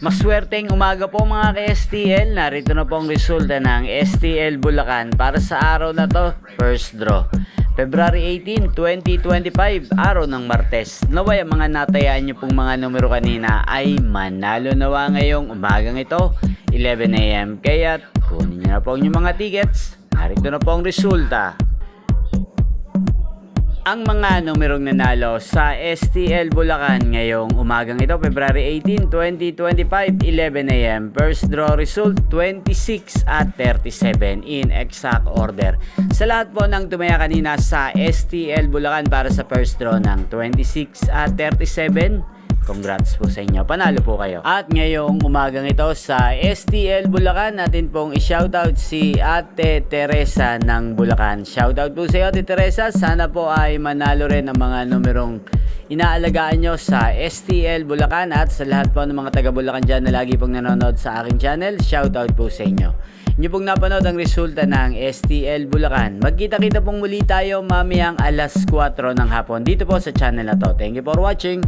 Maswerteng umaga po mga ka-STL. Narito na po ang resulta ng STL Bulacan para sa araw na to. First draw February 18, 2025, araw ng Martes. Naway ang mga natayaan nyo pong mga numero kanina ay manalo nawa ngayong umagang ito 11 AM. Kaya kunin nyo na po ang inyong mga tickets. Narito na po ang resulta. Ang mga numerong nanalo sa STL Bulacan ngayong umagang ito, February 18, 2025, 11 AM. First draw result, 26 at 37 in exact order. Sa lahat po ng tumaya kanina sa STL Bulacan para sa first draw ng 26 at 37, congrats po sa inyo. Panalo po kayo. At ngayong umagang ito sa STL Bulacan, natin pong i-shoutout si Ate Teresa ng Bulacan. Shoutout po sa iyo, Ate Teresa. Sana po ay manalo rin ang mga numerong inaalagaan nyo sa STL Bulacan. At sa lahat po ng mga taga Bulacan dyan na lagi pong nanonood sa aking channel, shoutout po sa inyo. Inyo pong napanood ang resulta ng STL Bulacan. Magkita-kita pong muli tayo mamayang alas 4 ng hapon dito po sa channel na to. Thank you for watching.